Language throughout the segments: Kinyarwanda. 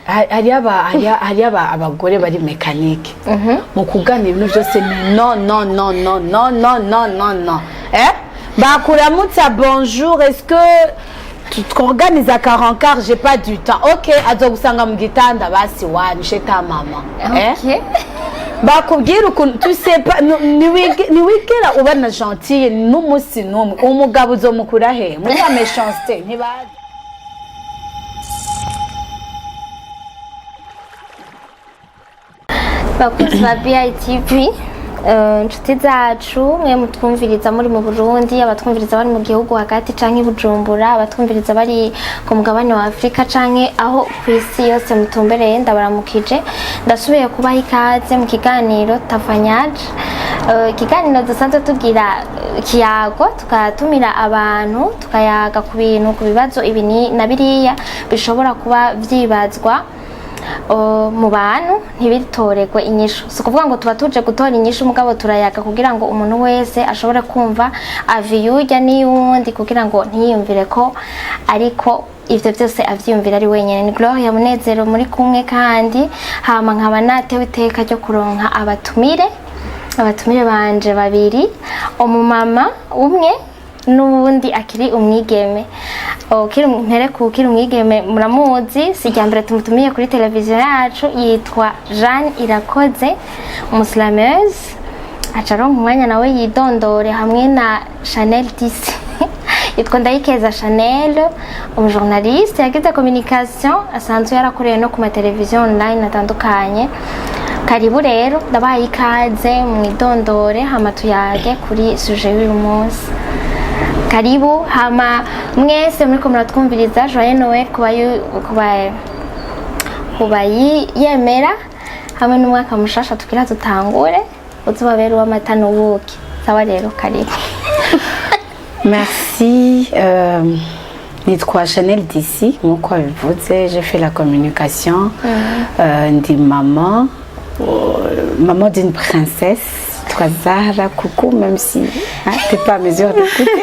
hari abagore bari mekanike mu kuganira ibintu byose ni no bakuramutsa bonjour, est-ce que tu organises à 40 quarts, j'ai pas du temps. OK, azogusanga mu gitanda basi wani chez ta maman. OK. Bakubwira ukuntu tu sais pas ni wigera ubana gentil n'umusi n'umwe umugabo uzomukura he muri ya méchanceté ntibazi. Bakunzi ba BITV inshuti zacu mwe mutwumviriza muri mu Burundi, abatwumviriza bari mu gihugu hagati canke Bujumbura, abatwumviriza bari ku mugabane wa Afrika canke aho kw'isi yose mutumbereye, ndabaramukije ndasubiye kubaha ikaze mu kiganiro Tavanyaje. Ikiganiro dusanzwe tugira kiyago tukatumira abantu tukayaga ku bintu ku bibazo ibi na biriya bishobora kuba vyibazwa mu bantu ntibitoregwe inyishu. Si ukuvuga ngo tuba tuje gutora inyishu mugabo turayaga kugira ngo umuntu wese ashobore kumva aviyurya n'iyundi kugira ngo ntiyumvire ko ariko ivyo byose avyiyumvira ari wenyene. Ni Gloria Munezero muri kumwe kandi hama nkaba natewe iteka ryo kuronka abatumire banje babiri, umumama umwe n'ubundi akiri umwigeme. Ukiri umwigeme muramuzi, si rya mbere tumutumiye kuri televiziyo yacu, yitwa Jeanne Irakoze, umuslameuse. Aca aronka umwanya nawe yidondore hamwe na Chanel Disi yitwa Ndayikeza Chanel, umujournaliste yagize communication, asanzwe yarakoreye no ku mateleviziyo online atandukanye. Karibu rero ndabaye ikaze mwidondore hama tuyage kuri sujet y'uyu munsi. Karibu hama mwese muriko muratwumviriza. Joyeux Noël kubayemera hamwe n'umwaka mushasha tugira dutangure uzobabera uw'amata n'ubuki. Sawa rero karibu. Merci. Nitwa Chanel Disi, nkuko bivuze, j'ai fait la communication. Ndi maman d'une princesse. Zahra, coucou, même si t'es pas à mesure d'écouter.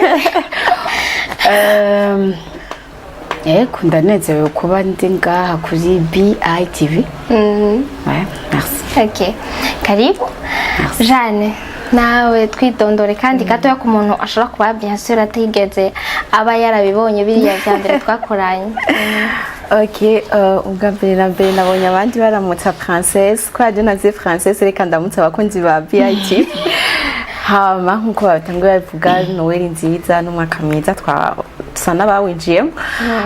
Kundanezerewe kuba ndi ngaha kuri BITV. Ouais, merci. OK. Karibu. Jeanne, nawe twidondore kandi gatoya ku muntu ashobora kuba bien sûr atigeze aba yarabibonye biriya bya mbere twakoranye. OK, ubwa mbere nabonye abandi baramutsa princesse, kwa je naze princesse reka ndamutsa abakunzi ba BITV. Hama nkuko batanguye bavuga Noel nziza n'umwaka mwiza tusa n'abawinjiyemo.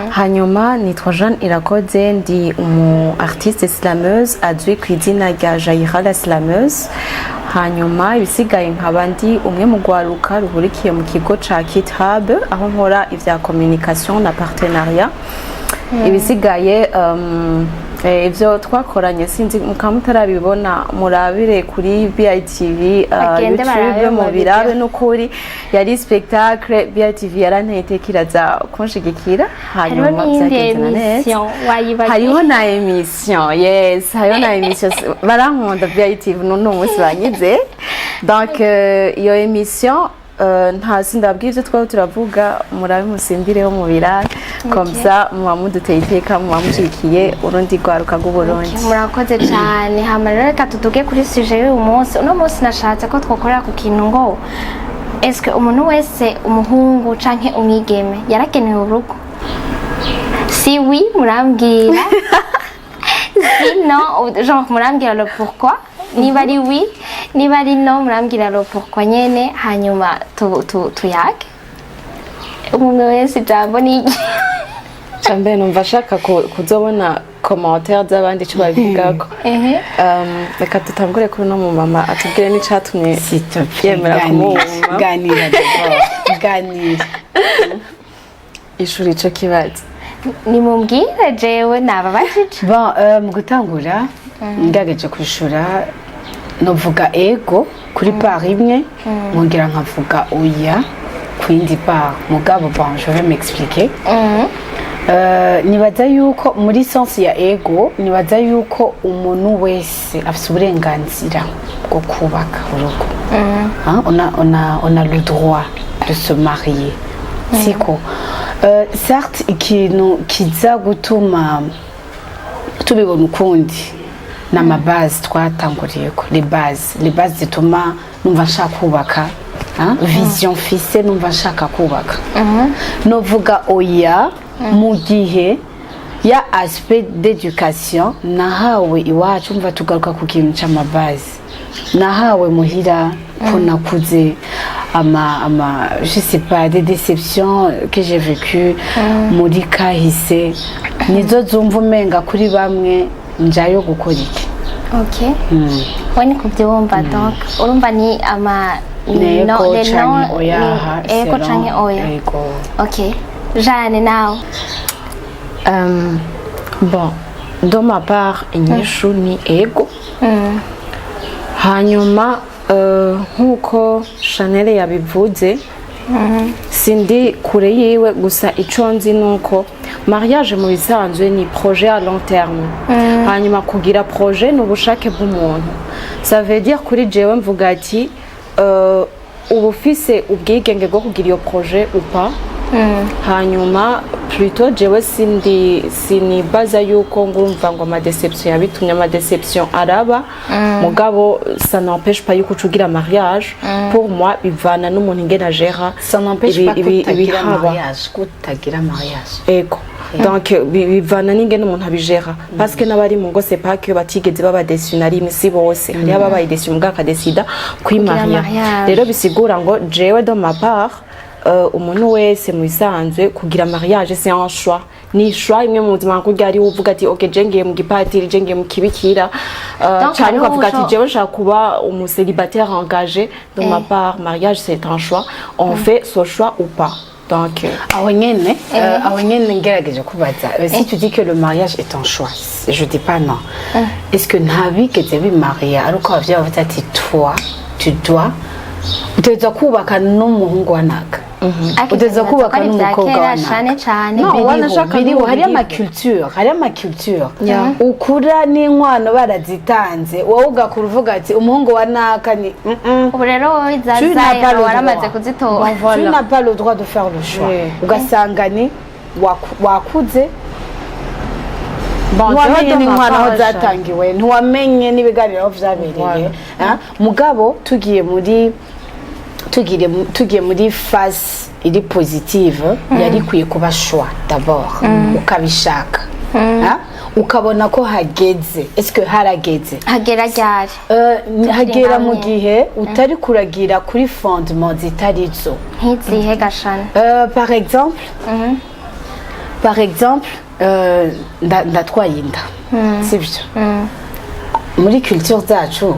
Hanyuma nitwa Jeanne Irakoze, ndi umu artiste slameuse azwi ku izina rya Jaira la slameuse. Hanyuma ibisigaye nkaba ndi umwe mu gwaruka ruhurikiye mu kigo ca Kit Hub aho nkora ivya communication na partenariat. Ibisigaye ivyo twakoranye sinzi mukamutarabibona murabire kuri BITV YouTube mu birabe n'ukuri yari spectacle. BITV yaranteye kiraza kunshigikira hanyuma byagenze neza. Hariho na emission, yes, hariho na emission barankunda BITV n'uno munsi banyize. Donc iyo emission nta sindabwiye ivyo twaba turavuga murabe musimbireho mu birabe comme ça muba muduteye iteka muba mushikiye urundi rwaruka rw'Uburundi. Murakoze cyane. Hama rero reka tutuge kuri sujet y'uyu munsi. Uno munsi nashatse ko twokorera ku kintu ngo est-ce que umuntu wese umuhungu canke umwigeme yaragenewe urugo? Si oui murambwira si non genre murambwira le pourquoi. Niba ari oui niba ari no murambwira le pourquoi nyene hanyuma tuyage umwe wese jambo ni Chambe numva shaka kuzobona commentaire z'abandi cyo babigako. Reka tutangure kuri no mu mama atubwire n'icatumye yemera kumwumva. Ganira ishuri cyo kibazo ni mumbwire jewe nababajije. Bon mu gutangura ndagaje kwishura novuga ego kuri part imwe mwongera nkavuga oya kwindi part mugabo bon je vais m'expliquer. Nibaza yuko muri sens ya ego nibaza yuko umuntu wese afite uburenganzira bwo kubaka urugo. On a le droit de se marier. Siko certes ikintu kiza gutuma tubibona ukundi n'ama base twatanguriyeko les bases zituma numva nshaka kubaka vision fise numva nshaka kubaka novuga oya mu gihe ya aspect d'éducation nahawe iwacu umva tugaruka ku kintu c'ama base nahawe muhira ko nakuze je sais pas des déceptions que j'ai vécues muri kahise nizo zumva umenga kuri bamwe njayo gukora iki. Okay. Wani kubyumva donc urumva ni ama ego canke oya ego canke oya. Ego. Okay. Jeanne now. Bon, de ma part inyishu ni ego. Hanyuma nkuko Chanel yabivuze sindi kure yiwe gusa ico nzi nuko mariage mu bisanzwe ni projet à long terme hanyuma kugira projet n'ubushake bw'umuntu ça veut dire kuri jewe mvuga ati ubufise ubwigenge bwo kugira iyo projet upa hanyuma plutôt jewe sinibaza yuko ngumva ngo amadeception yabitumye amadeception araba mugabo ça n'empêche pas yuko ucugira mariage pour moi bivana n'umuntu ingena gera ça n'empêche pas kutagira mariage ego donc bivana n'ingene umuntu abigera parce que n'abari mu ngo c'est pas que batigeze baba déçu na rimwe si bose hari ababaye déçu mugabo akadesida kwimaria rero bisigura ngo jewe de ma part umuntu wese mu bisanzwe kugira mariage c'est un choix ni choix imwe mu buzima kugira ari uvuga ati okay jengeye mu gipatiri jengeye mu kibikira cyane ukavuga ati jewe nshaka kuba umusélibataire engagé de ma part mariage c'est un choix on fait ce choix ou pas donc aho nyene ngerageje kubaza si tu dis que le mariage est un choix je dis pas non est-ce que ntabigeze bimariya aruko abavyeyi bavuga ati toi tu dois uteza kubaka n'umuhungu wanaka uteza kubaka n'umukobwa wanaka no wanashaka biriho hari ama culture ukura n'inkwano barazitanze wowe ugakura uvuga ati umuhungu wanaka ni ubu rero izazaye waramaze kuzitora tu n'as pas le droit de faire le choix ugasanga ni wakuze ntiwamenye n'inkwano aho zatangiwe ntiwamenye n'ibiganiro aho vyabereye mugabo tugiye muri phase iri positive yari kwiye kuba choix d'abord ukabishaka ukabona ko hageze est-ce que harageze hagera ryari hagera mu gihe utari kuragira kuri fondement zitarizo nk'izihe gashana par exemple ndatwaye inda sibyo muri culture zacu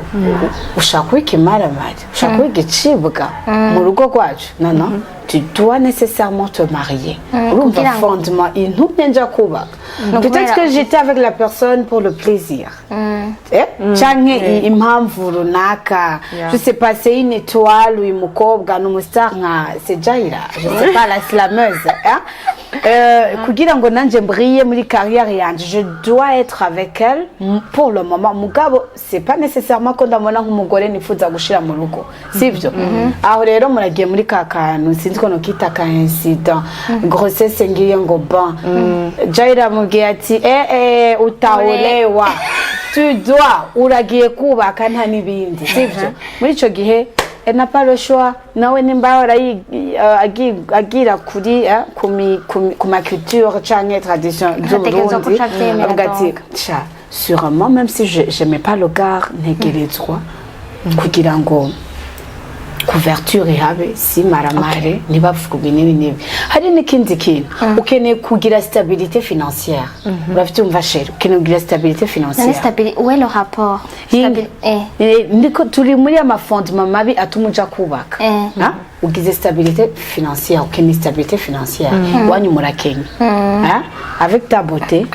ushaka kuba imaramari ushaka kuba igicibwa mu rugo rwacu non tu dois nécessairement te marier urumva fondement intumye nja kubaka peut-être que j'étais avec la personne pour le plaisir canke impamvu runaka je sais pas c'est une étoile uyu mukobwa n'umustar nka Sejaira je sais pas la slameuse kugira ngo nanje briller muri carrière yanje je dois être avec elle pour le moment mugabo c'est pas nécessairement ko ndamona nk'umugore nifuza gushira mu rugo sivyo aho rero muragiye muri kakanu sinzi ko no kita ka incident grossesse ngiye ngo ban Jaira mubwiye ati utaolewa tu dois uragiye kubaka nta nibindi sivyo muri ico gihe n'a pas le choix nawe nimba agira kuri kuma culture canke tradition z'Uburundi agati cha sûrement même si j'aimais pas le gars ntegerezwa kugira ngo couverture ihabe si maramare nibavuga nibi hari n'ikindi kintu ukeneye kugira stabilité financière urafite umva sheri ukeneye kugira stabilité financière où est le rapport ndiko turi muri amafondement mabi atumuja kubaka ugize stabilité financière ukeneye stabilité financière wanyu murakenya avec ta beauté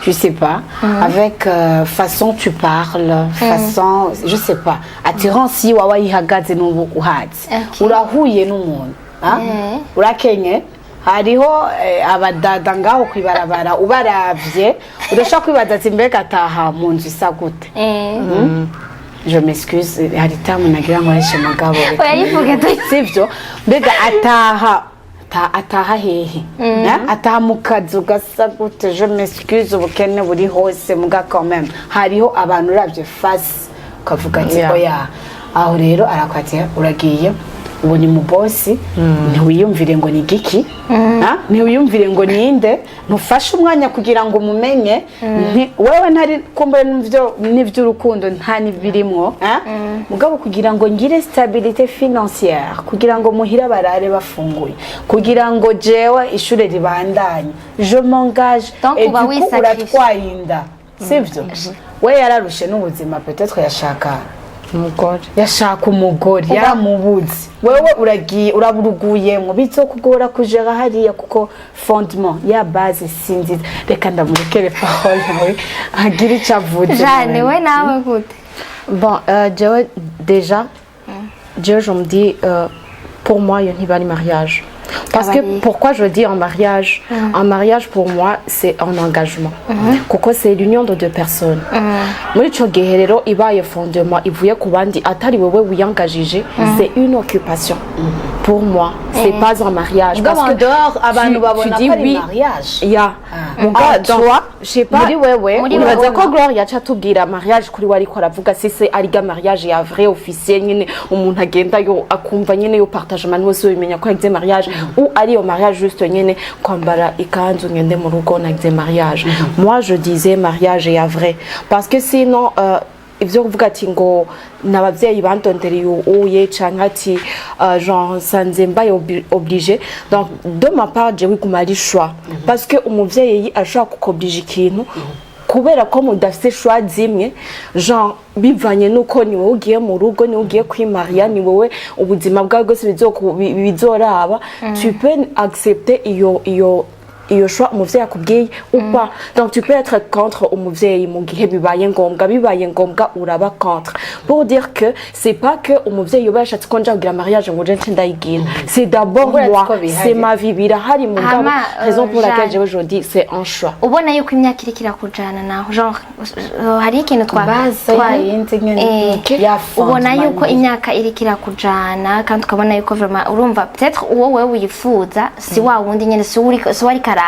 je sais pas avec façon tu parles façon je sais pas attirance yi wawa yihagaze n'ubu uhazi urahuye n'umuntu urakenye hariho abadada ngaho kwibarabara ubaravye udashaka kwibaza ati mbega ataha mu nzu isa gute je m'excuse hari tamu nagira ngo arishe mugabo oyayivuge sivyo mbega ataha ataha hehe ataha mu kazu gasa gute je m'excuse ubukene buri hose muga quand même hariho abantu uravye face ukavuga ati oya aho rero arakwatira uragiye ubu ni mu bosi ntiwiyumvire ngo ni giki ntiwiyumvire ngo ninde ntufashe umwanya kugira ngo umumenye wewe ntari kumbe n'ivy'urukundo nta nibirimwo mugabo kugira ngo ngire stabilité financière kugira ngo muhira barare bafunguye kugira ngo jewe ishure ribandanye je m'engage et du coup uratwayinda sivyo we yararushe n'ubuzima peut-être yashaka umugore yaramubuze wewe uragiye uraburuguyemo bizokugora kujera hariya kuko fondement ya base sinzi reka ndamurekere parole nawe agira icyo avuze Jane we nawe gute bon déjà je me dis pour moi il y a un mariage. Parce que pourquoi je dis en mariage? Un mariage pour moi c'est un engagement. Kuko c'est l'union de deux personnes. Muri ico gihe rero ibaye fondement ivuye ku bandi atari wewe wiyangajije, c'est une occupation. Pour moi, c'est pas un mariage. Parce que dehors abantu babona ko ari mariage. Ya. Muga toi, je sais pas. Muri wewe, uraza ko Gloria cyatubwira mariage kuri wari ko aravuga c'est ariga mariage ya vrai officiel nyine umuntu agenda yo akumva nyine yo partagement wose bimenya ko yagize mariage ou ari au mariage juste nyine kwambara ikanzu ngende mu rugo nagize mariage. Moi je disais mariage ya vrai parce que sinon ivyo kuvuga ati ngo nabavyeyi bandondereye uye canke ati genre sanze mbaye obligé. Donc de ma part je wiguma ari choix parce que umuvyeyi ashaka kukoblige ikintu kubera ko mudafite choix zimwe genre bivanye nuko ni wowe ugiye mu rugo ni ugiye kwimaria ni wowe ubuzima bwawe bwose bizoraba tu peux accepter iyo choix umuvyeyi akubwiye ou pas. Donc tu peux être contre umuvyeyi mu gihe bibaye ngombwa uraba contre pour dire que c'est pas que umuvyeyi yoba yashatse ko nja kugira mariage ngo je ndayigira c'est d'abord moi c'est ma vie birahari mu ngabo raison pour laquelle je dis c'est un choix. Ubona yuko imyaka irikira kujana naho genre hari ikintu ubona yuko imyaka irikira kujana kandi ukabona yuko vraiment urumva peut-être uwo wewe wifuza si wa wundi nyene si wari karaza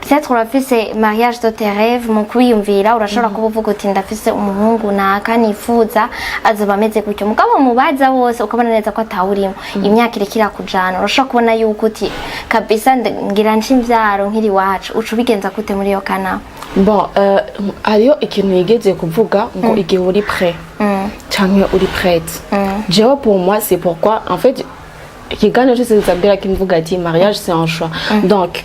peut-être urafise mariage de tes rêves mu kwiyumvira urashobora kuvuga uti ndafise umuhungu naka nifuza azoba ameze gutyo mugabo mubaza bose ukabona neza ko atawurimo imyaka irikira kujana urashobora kubona yuko uti kabisa ngira nshimvyaro nkiri wacu ucu bigenza gute muri yo kana. Bon ariyo ikintu yigeze kuvuga ngo igihe uri prêt canke uri prête. Jewe pour moi c'est pourquoi en fait ikiganiro cyose nzabwira kimvuga ati mariage c'est un choix. Donc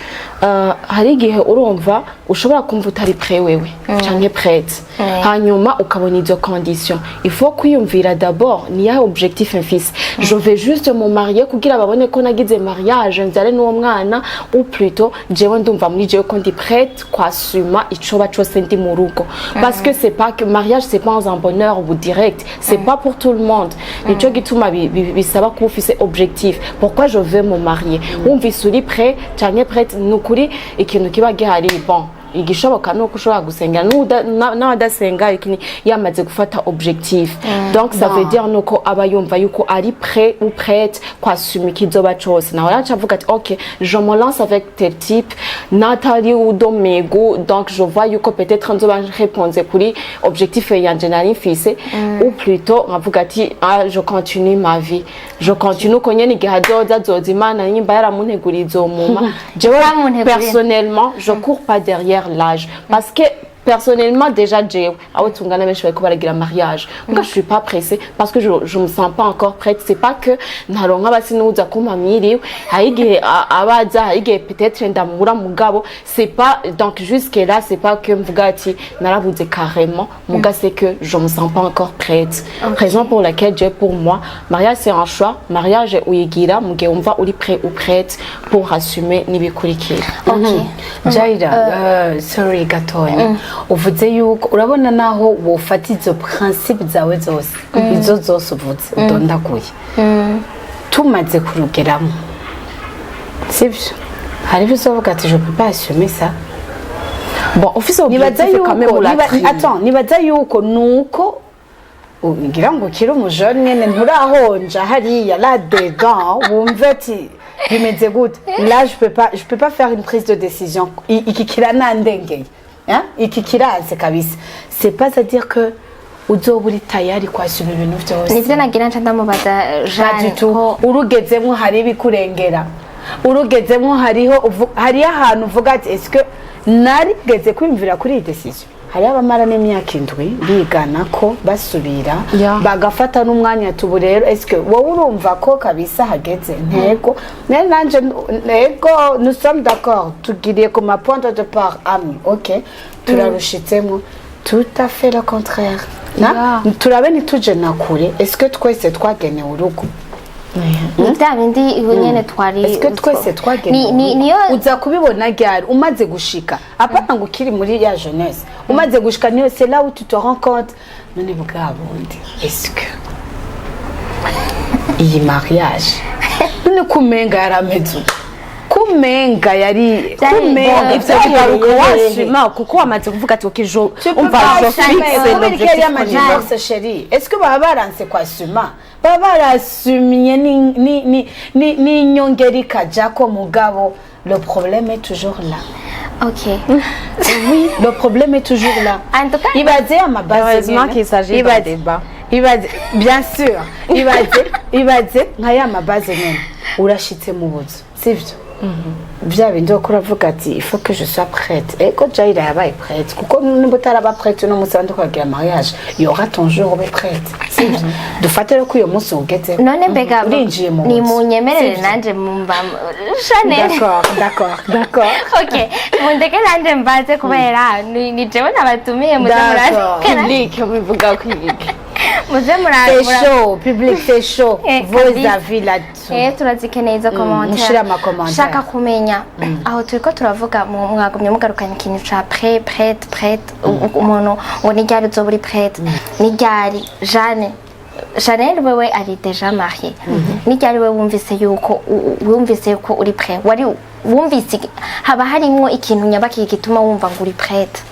hari igihe urumva ushobora kumva utari prêt wewe canke prête hanyuma ukabona izo conditions il faut kwiyumvira d'abord ni ya objectif mfise je vais juste me marier kugira babone ko nagize mariage nzare n'uwo mwana ou plutôt jewe ndumva muri jewe ko ndi prête kwasuma icoba cyose ndi mu rugo parce que c'est pas que mariage c'est pas un bonheur ou direct c'est pas pour tout le monde nico gituma bisaba ko ufise objectif pourquoi je veux me marier wumvise uri prêt canke prête nukuri ikintu kiba gihari bon igishoboka nuko ushobora gusenga n'abadasenga ikini yamaze gufata objectif donc ça veut dire nuko aba yumva yuko ari prêt ou prête kwasuma ikizoba cyose nawe aracavuga ati ok je me lance avec tel type natali ou domego donc je vois yuko peut-être nzoba répondre kuri objectif yanje nari mfise ou plutôt nkavuga ati je continue ma vie je continue ko nyene igihazoza zozimana nyimba yaramuntegurizo muma jewe personnellement je cours pas derrière l'âge parce que personnellement déjà jewe aho tungana benshi bariko baragira mariage nga je suis pas pressée parce que je me sens pas encore prête c'est pas que naronka basinuza kumamiriwe hayigihe abaza hayigihe peut-être ndamura mugabo c'est pas donc jusque là c'est pas que mvuga ati narabuze carrément muga c'est que je me sens pas encore prête raison pour laquelle pour moi mariage c'est un choix mariage uyigira mugihe umva uri prêt ou prête pour assumer nibikurikira. Jaira sorry gatoya uvuze yuko urabona naho wofata izo principe zawe zose izo zose uvuze udondaguye tumaze kurugeramo sivyo hari bizovuga ati je peux pas assumer ça. Bon office nibaza yuko nibaza yuko nuko ngira ngo kiri umujone nyene nturahonja hariya la degan wumve ati bimeze gute là je peux pas faire une prise de décision iki kiranandengeye iki kiraze kabisa c'est pas à dire que uzoba uri tayari kwashyura ibintu byose nivyo nagira nca ndamubaza Jeanne ko urugezemo hari ibikurengera urugezemo hariho ahantu uvuga ati est-ce que narigeze kwimvira kuri iyi decision hari abamara n'imyaka 7 bigana ko basubira bagafata n'umwanya tubu rero est-ce que wowe urumva ko kabisa hageze ntego nanje ntego nous sommes d'accord tugiriye ku ma point de départ ami OK turarushitsemo tout à fait le contraire turabe ntituje na kure est-ce que twese twagenewe urugo bya bindi iwe nyene twari est-ce que twese twagenewe niyo uza kubibona ryari umaze gushika apana ngo ukiri muri ya jeunesse umaze gushika niyo c'est là où tu te rends compte none bwabundi est-ce que iyi mariage none kumenga yarameze kumenga yari kumenga ivyo bigaruka washima kuko wamaze kuvuga ati okijo umva jo fixe l'objectif ya divorce chérie est-ce que baba baranse kwasuma baba barasumye ni nyongeri kajako mugabo le problème est toujours là. OK. Oui, le problème est toujours là. En tout cas, il va dire à ma base heureusement qu'il s'agit d'un débat. Il va dire bien sûr. Il va dire nkaya ma base même. Urashitse mu buzo. Sivyo. Bya bindi ukuravuga ati il faut que je sois prête. Et quand Jaira yabaye prête, kuko nimba utaraba prête no musandi kwagira mariage, il y aura ton jour ube prête. Sivyo. Dufatire ko uyo munsi ugeze. None mbega ni munyemerere nanje mumba Chanel. D'accord. OK. Mundeke nanje mbaze kubera ni jewe nabatumiye muze murashika. Public muvuga kwibike. C'est chaud, public c'est chaud. Vos avis là-dessus. Turazikeneye izo commentaire. Mushira ama commentaire. Shaka kumenya aho turiko turavuga mwagumye mugarukana ikintu ca prête umuntu ngo ni ryari uzoba uri prête ni ryari Jeanne Chanel wewe ari déjà marié ni ryari wewe wumvise yuko uri prêt wari wumvise haba harimo ikintu nyabaki gituma wumva ngo uri prête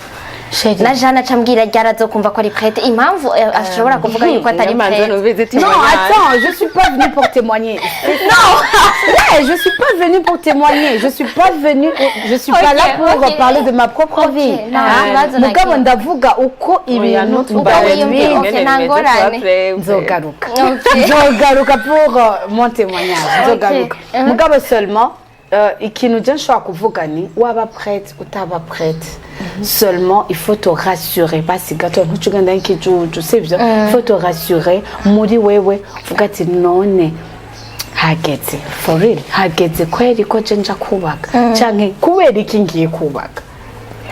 na Jeanne acambwira ryarazokumva ko ari prête impamvu ashobora kuvuga yuko atari prête. Non, attends, je suis pas venue pour témoigner. Non. Ouais, je suis pas venue pour témoigner. Je suis pas là pour parler de ma propre vie. Mugabo ndavuga uko ibintu nzogaruka pour mon témoignage. Nzogaruka. Mugabo seulement ikintu je nshobora kuvuga ni waba prête utaba prête. Seulement il faut te rassurer basi gato ntucugenda nkijuju sivyo il faut te rassurer muri wewe uvuga ati none hageze for real hageze kweri ko cenja kubaka canke kubera iki ngiye kubaka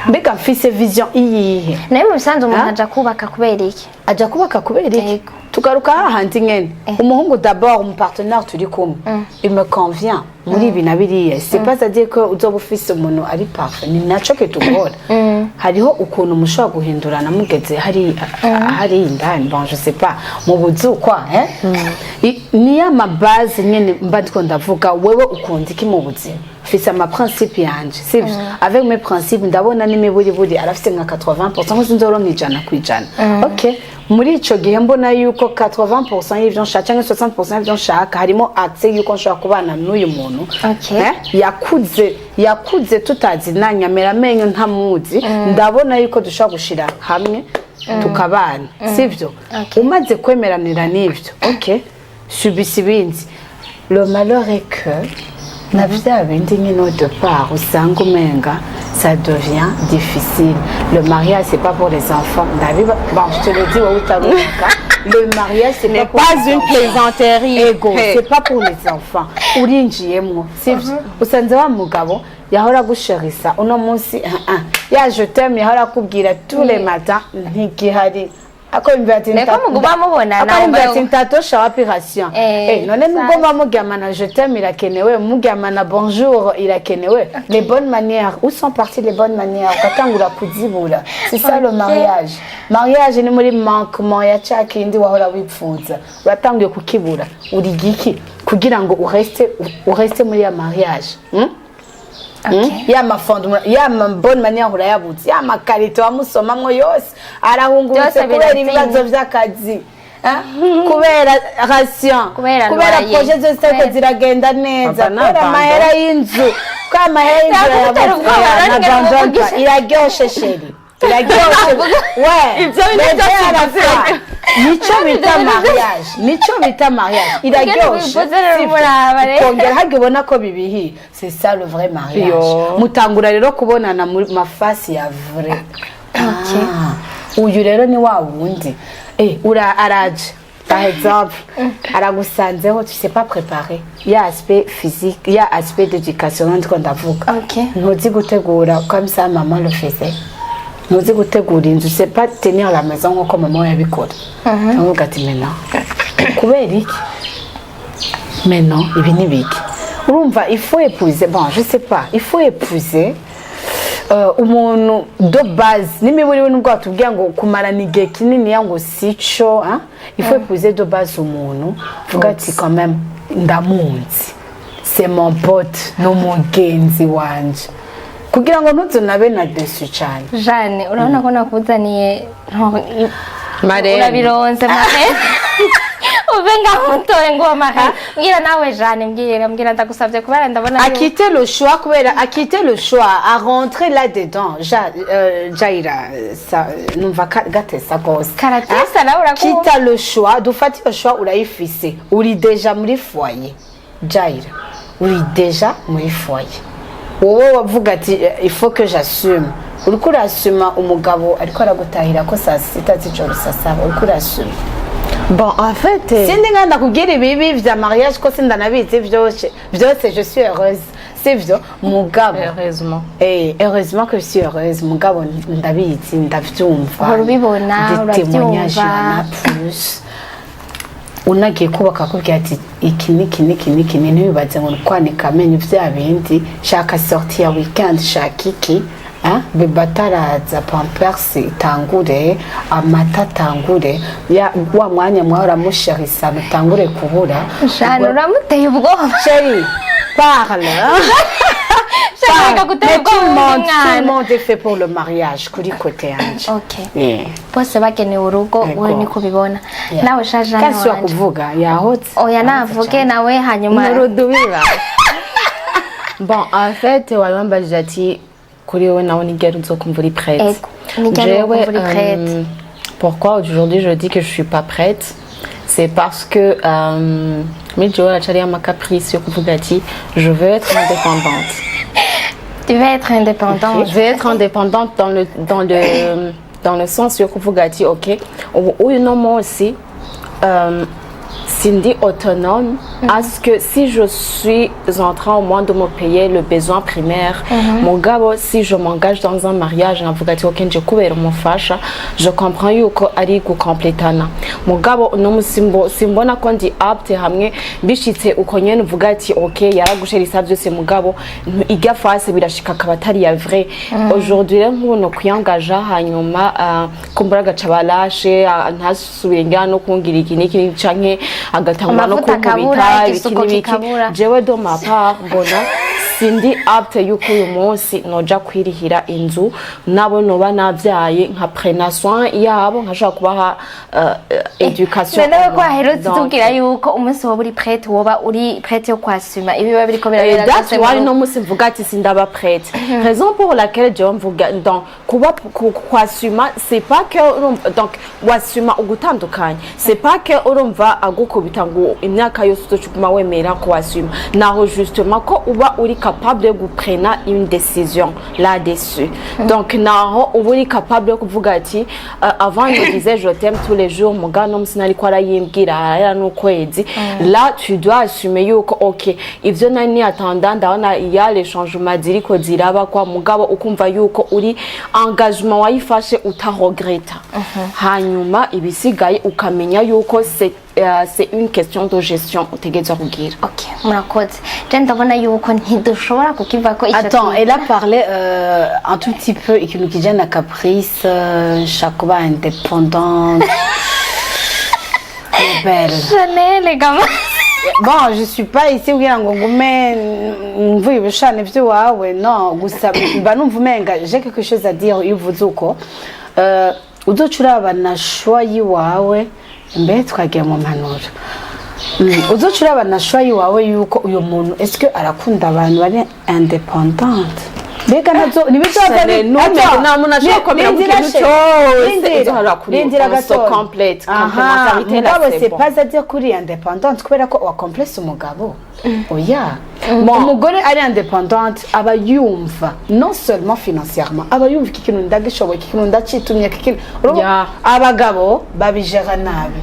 mbega mfise vision iyihe naye mu bisanzwe umuntu aja kubaka kubera iki aja kubaka kubera iki tugaruka hahandi nyene umuhungu d'abord mu partenaire turi kumwe il me convient muri ibi nabiriye c'est pas à dire que uzoba ufise umuntu ari parfait ni naco ke tugora hariho ukuntu mushobora guhindurana mugeze hari indani bon je sais pas mu buzu quoi ni ya ma base nyene mba ndiko ndavuga wewe ukunda iki mu buzima fisa ma principe yanje sivyo avec mes principes ndabona n'imiburi arafise nka 80% sinzoronka ijana kwijana OK muri ico gihe mbona yuko 80% y'ivyo nshaka cyangwa 60% y'ivyo nshaka harimo accès yuko nshaka kubana n'uyu muntu yakuze tutazi nanyamera menyo ntamuzi ndabona yuko dushaka gushira hamwe tukabana sivyo umaze kwemeranira n'ivyo OK subisi ibindi le malheur est que na vya bindi nyine au départ usanga umenga ça devient difficile. Le mariage c'est pas pour les enfants. Bon, je te le dis au Tarouka. Le mariage c'est pas une plaisanterie. Ego, c'est pas pour les enfants. Urinjiyemo. C'est usanze wa mugabo yahora gusherisa uno munsi ya je t'aime yahora kubwira tous les matins ntikihari. Ako imvati ntatosha operation none nubwo bamugamana je t'aime irakenewe mugamana bonjour irakenewe les bonnes manières où sont parties les bonnes manières ukatangura kuzibura c'est ça le mariage ni muri manquement ya cyakindi wahora wipfuza uratangiye kukibura uri giki kugira ngo ureste muri ya mariage ya mafondement ya bonne manière urayabuze ya makarito amusomamwe yose arahungurutse kubera ibibazo by'akazi kubera ration Kubera kubera loyer. projet zose ziko Kubera- ziragenda neza Papa na kubera abandon. amahera y'inzu ko amahera y'inzu Yakutera ubwoba, na nongera bandonpa kuvugisha. iraryoshe sheri iraryoshe we Ibyo bintu bebe byose arapfa. nico bita mariage nico bita mariage iraryoshe bivuze rero sivyo? muraba rero. ukongera harya ubona ko bibihiye c'est ça le vrai mariage Yo. mutangura rero kubonana mu mafasi ya vrai uyu rero ni wa wundi araje par exemple aragusanzeho tu sais pas préparer ya aspect physique ya aspect d'éducation ndiko ndavuga Ok. ntuzi gutegura comme ça maman le faisait ntuzi gutegura inzu c'est pas tenir la maison nkuko maman yabikora ndavuga ati maintenant kubera iki maintenant ibi ni biki urumva il faut épouser bon je sais pas il faut épouser umuntu de base n'imiburi we nubwo watubwiye ngo kumarana igihe kinini ngo sico il faut épouser de base umuntu vuga ati quand même ndamunzi c'est mon pote n'umugenzi wanje kugira ngo ntuzonabe na dessus cyane Jane urabona ko nakuzaniye Marene. urabironze marene uve ngaho mutoye ngo marene mbwira nawe Jane mbwira ndagusabye kubera ndabona à quitter le choix kubera à quitter le choix à rentrer là dedans Jaira ça numva gatesa gose karatesa nawe urakuba quitte le choix dufati le choix urayifise uri déjà muri foyer Jaira uri déjà muri foyer wowe wavuga ati il faut que j'assume uriko urasuma umugabo ariko aragutahira ko saa sita z'ijoro saa saba uriko urasuma Bon, en fait, sindi nganda kubwira ibibi vya mariage ko sindanabizi vyose je suis heureuse sivyo mugabo heureusement. heureusement que je suis heureuse mugabo ndabizi ndavyumva Uhora ubibona, des témoignages uravyumva. na plus unagiye kubaka kubwira ati iki ntibibaze ngo kwanika amenyo vya bindi shaka sortie ya weekend shaka iki beba ataraza pampers itangure amata atangure wa mwanya mwahora musharisa utangure kubura Jane uramuteye ubwoba chérie parle Shaka gutera mais tout le ubwoba monde umwana est fait pour le mariage kuri côté yanje Okay bose bagenewe urugo wowe niko bibona nawe shaje Jane kasi wanje wakuvuga yahotse oya navuge nawe hanyuma Nurudubiba. Bon, en fait, wabambajije ati kuri wowe nawe nigera uzokumva uri prête. Ego, nigera uzokumva uri prête. Pourquoi aujourd'hui je dis que je suis pas prête? C'est parce que Joël a chali ma caprice yo kuvuga ati je veux être indépendante. tu vas être indépendante Je vais être indépendante dans le sens yo kuvuga ati OK, ou non moi aussi Cindy autonome, à ce que si je suis en train au moins de me payer le besoin primaire, mon gars, si je m'engage dans un mariage, je comprends yuko ari gukompletana. Mon gars, no simbona ko ndi apte hamwe bishitse uko nyene uvuga ati OK yaragusherisa byose mugabo iga face birashika kabatari ya vrai. Aujourd'hui nkuno kwiyangaja hanyuma kumbura gacabalashe ntasubire ngano kungira iki niki canke agatangwa no kubita ibiki jewe do ma part mbona sindi apte yuko uyu munsi noja kwirihira inzu nabo noba navyaye nka prena soin yabo nkashaka kubaha education nawe ko aherutse tubwira yuko umunsi woba uri prête woba uri prête yo kwasuma ibi biba biriko birabera that's why no musi mvuga ati sindaba prête raison pour laquelle je mvuga donc kuba kwasuma c'est pas que donc wasuma ugutandukanye c'est pas que urumva agukubita ngo imyaka yose utocuma wemera ko wasuma naho justement ko uba uri capable de prendre une décision là-dessus donc naho uba uri capable de kuvuga ati avant je disais je t'aime tous les jours mugano msinari ko arayimbwira era n'ukwezi là tu dois assumer yuko OK ivyo nani attendant ndabona il y a les changements diriko ziraba kwa mugabo ukumva yuko uri engagement wayifashe utaregreta hanyuma ibisigaye ukamenya yuko c'est une question de gestion utegeza kugira. OK murakoze je ndabona yuko ntidushobora kukiva ko attends elle a parlé un tout petit peu ikintu kijana caprice chaque fois indépendante belle Chanel gama bon je suis pas ici kugira ngo ngume mvuye ibishane byo wawe non gusa mba numva umenga j'ai quelque chose à dire iyo uvuze uko uzoca urabana shwa yiwawe mbere twagiye mu mpanuro uzoca urabana shwa yiwawe yuko uyu muntu eske arakunda abantu bari independante mbega nazo nibizova nta muntu ashobora komera mu kintu cyose uzohora kuri complete complémentarité mugabo c'est pas à dire kuri independante kubera ko wa complexe umugabo oya umugore ari independante aba yumva non seulement financièrement aba yumva iki kintu ndagishoboye iki kintu ndacitumye iki kintu abagabo babijera nabi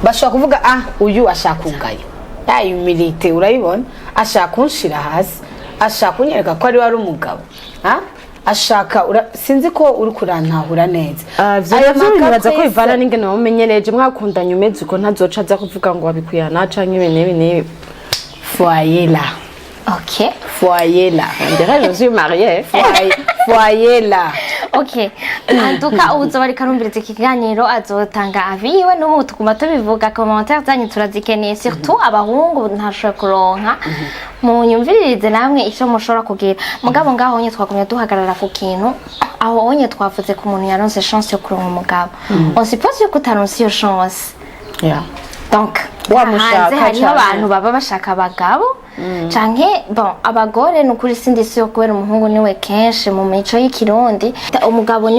bashaka kuvuga uyu ashaka ungaya ya humilité urayibona ashaka kunshira hasi ashaka kunyereka ko ari wari umugabo ashaka sinzi ko uri kurantahura neza aya makuru ko ivana n'ingene wamenyereje mwakundanye umeze uko ntazoca aza kuvuga ngo wabikuyana canke ibintu foyer là. Ok. Foyer là. On dirait je suis mariée. Foyer là. Ok. En tout cas, uzoba ari karumviriza ikiganiro azotanga aviwe n'ubu tuguma tubivuga commentaire zanyu turazikeneye surtout abahungu ntashobora kuronka mu nyumviririze namwe icyo mushobora kugira mugabo ngaho onye twagumye duhagarara ku kintu aho onye twavuze ku muntu yaronse chance yo kuronka umugabo on suppose yuko utaronse iyo chance. Yeah. Donc wamushaka hariho abantu baba bashaka abagabo canke bon abagore nukuri sindisi yo kubera umuhungu niwe kenshi mu mico y'ikirundi umugabo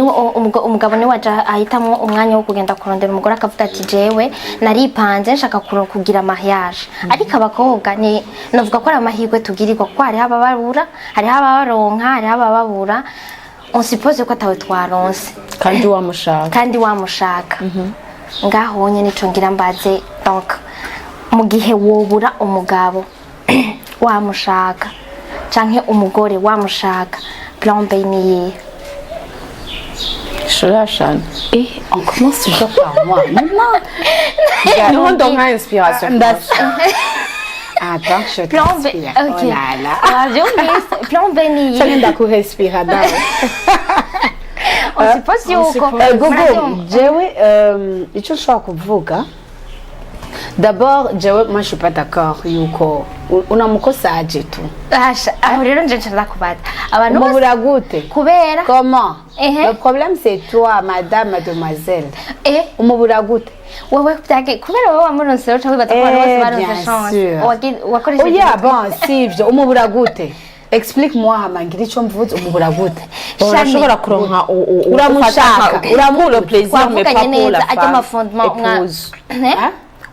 niwe aja ahitamwo umwanya wo kugenda kurondera umugore akavuga ati jewe naripanze nshaka kugira mariage ariko abakobwa ni navuga ko ari amahirwe tugirirwa kuko hariho abababura hariho ababaronka hariho abababura on suppose ko atawe twaronse kandi wamushaka ngaho nyine nico ngira mbaze donc mu gihe wobura umugabo wamushaka canke umugore wamushaka plan B ni Shurashan. On commence toujours par moi. Non, on donne inspiration. Attends, je plan B. Oh là là. Plan B ni ça vient d'accord respirer on sait pas si uko gogo jewe icyo ushobora kuvuga d'abord jewe moi je suis pas d'accord yuko unamukosaje tu aho rero nje nshaka kubaza abantu mubura gute kubera comment le problème c'est toi madame mademoiselle umubura gute wewe byage kubera wowe wamuronse rero cyangwa bibaza ko bose baronse chance wakoresheje oya bon sivyo umubura gute explique-moi hamangira icyo mvuze umubura gute urashobora kuronka uramushaka pour le plaisir mais pas pour la épouse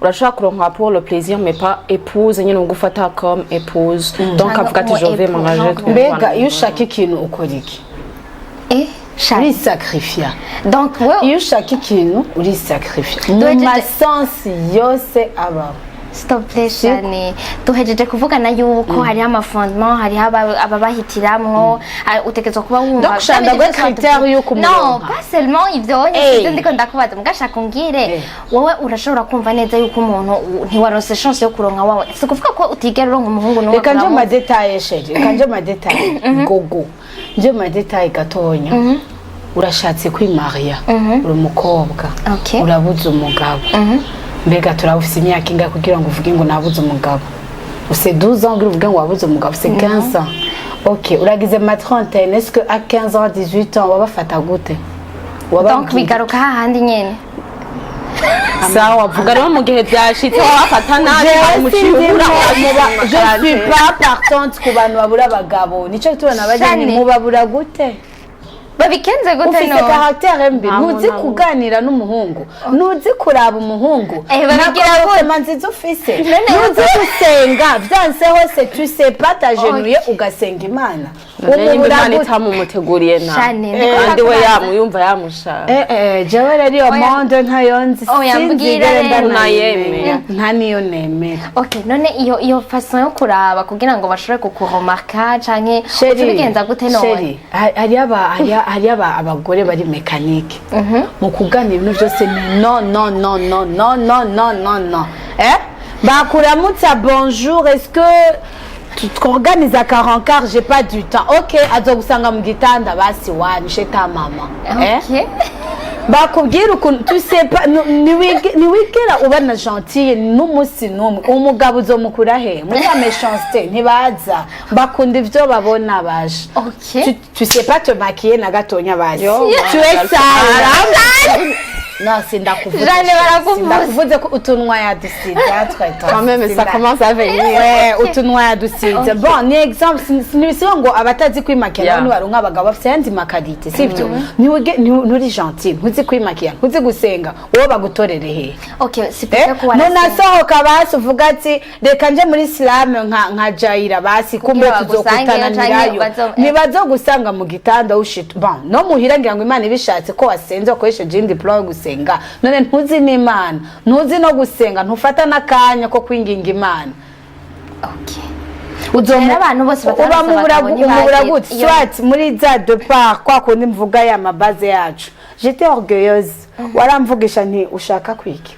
urashobora kuronka pour le plaisir mais pas épouse nyine ugufata comme épouse donc avuga ati je vais m'engager mbega iyo ushaka ikintu ukora iki uri sacrifier donc iyo ushaka ikintu uri sacrifier mu masensi yose abaho stop shani tuhejeje kuvugana yuko hari amafondement hari ababahitiramwo utegerezwa kuba wumva donc shanda gwe critère yuko non pas seulement ivyo ndiko ndakubaza mugashaka ungire wowe urashobora kumva neza yuko umuntu ntiwaronse chance yo kuronka wawe si kuvuga ko utigera uronka umuhungu no reka nje ma detail sheri reka nje ma detail gogo nje ma detail gatonya urashatse kwimaria uri umukobwa urabuze umugabo mbega turawufise imyaka inga kugira ngo uvuge ngo nabuze umugabo use 12 ans uvuge ngo wabuze umugabo c'est 15 ans OK uragize ma trentaine est-ce que à 15 ans 18 ans wabafata gute donc bigaruka hahandi nyene sawa vuga rero mu gihe byashitse wabafata nabi umucibura je suis pas partante ku bantu babura abagabo nico tubona abajeni mubabura gute babikenze gute no ufite caractère mbi nuzi kuganira n'umuhungu nuzi kuraba umuhungu babigira gute manzizo ufise nuzi gusenga byanse hose tu sais pas tagenuye ugasenga Imana umubura itamuteguriye na kandi we yamuyumva yamushaka jewe rero iyo monde ntayonzi sinzigere ndayemera nta niyo nemera OK none iyo façon yo kuraba kugira ngo bashobore kukuremarka canke ubigenza gute none hari abagore bari mécanique mu kuganira ibintu byose non bakuramutsa bonjour est-ce que tu t'organises à 40 quarts j'ai pas du temps OK azogusanga mu gitanda basi wanishe ta mama bakubwira ukuntu tu sais pas niwigera ubana gentille n'umusi n'umwe umugabo uzomukura he muri ya méchanceté ntibaza bakunda ivyo babona baje tu sais pas te maquiller na gatonya baje tu es sale non sindakuvuze ko utunwa yadusiza quand même ça commence à venir ouais utunwa yadusiza bon ni exemple sinibisiba ngo abatazi kwimakira abantu baronka abagabo bafite yandi makarite sivyo nturi gentil ntuzi kwimakira ntuzi gusenga wowe bagutorere he c'est peut-être ko wala nasohoka basi uvuga ati reka nje muri islam nka jaira basi kumbe tuzokutana nirayo nibazo gusanga mu gitanda ushit bon no muhira ngira ngo Imana ibishatse ko wasenze ukoresha jindi plan gusenga none ntuzi n'Imana ntuzi no gusenga ntufata nakanya ko kwinginga Imana uzomera abantu bose batamubura gute soit muri za de part kwa kundi mvuga ya mabaze yacu j'étais orgueilleuse waramvugisha nti ushaka kwiki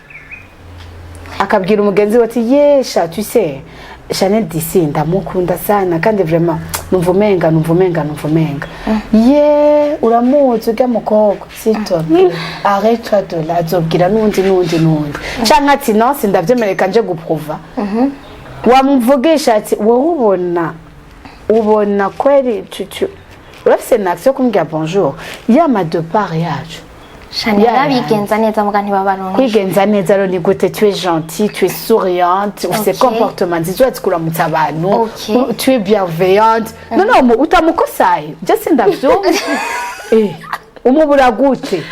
akabwira umugenzi we ati yesha tu sais Chanel d'ici ndamukunda sana kandi vraiment numvumenga ye uramuzi ujya mukobwa sito arrête-toi de là azobwira nundi canke ati non sindavyemereka nje guprouva wamvugisha ati wowe ubona kweli urafise n'action kumbwira bonjour yama de part yacu Chanel bigenza neza muga ntibabaronke kwigenza neza rero ni gute tu es gentil tu es souriante ufite comportement nziza kuramutsa abantu tu es bienveillante non utamukosaye just ndavyumva umubura gute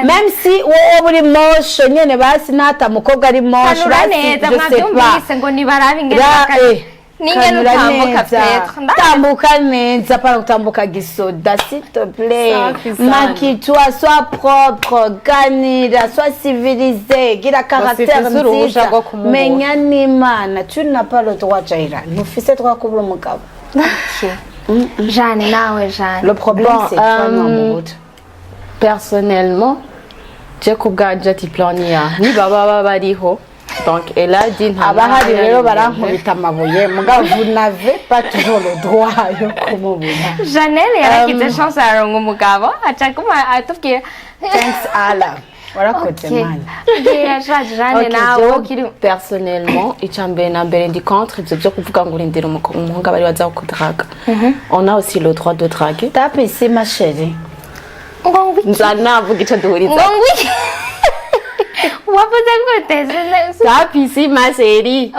même si wowe uri moche nyene basi nata mukobwa ari moche basi je sais pas ngo nibarabe ingene Ninge utambuka Petro tambuka neza para utambuka gisoda s'il te plaît maquille-toi sois propre ganira sois civilisé gira caractère nziza menya n'Imana tu n'as pas le droit Jaira ntufise droit kubura umugabo Jeanne nawe Jeanne le problème c'est toi non personnellement je kubganja tiplania ni baba bariho. Donc elle a dit abahari rero barankubita amabuye mugabo vous n'avez pas toujours le droit yo kumubona Janelle yarakize chance arongo umugabo acakuma atubwira thanks Allah warakoze man Janelle nawe kiri personnellement icambere na mbere ndi contre ivyo byo kuvuga ngo urindira umuhungu bari baza kudraga on a aussi le droit de draguer tape ici ma chérie nzana vuga ico duhuriza Ici, ma série.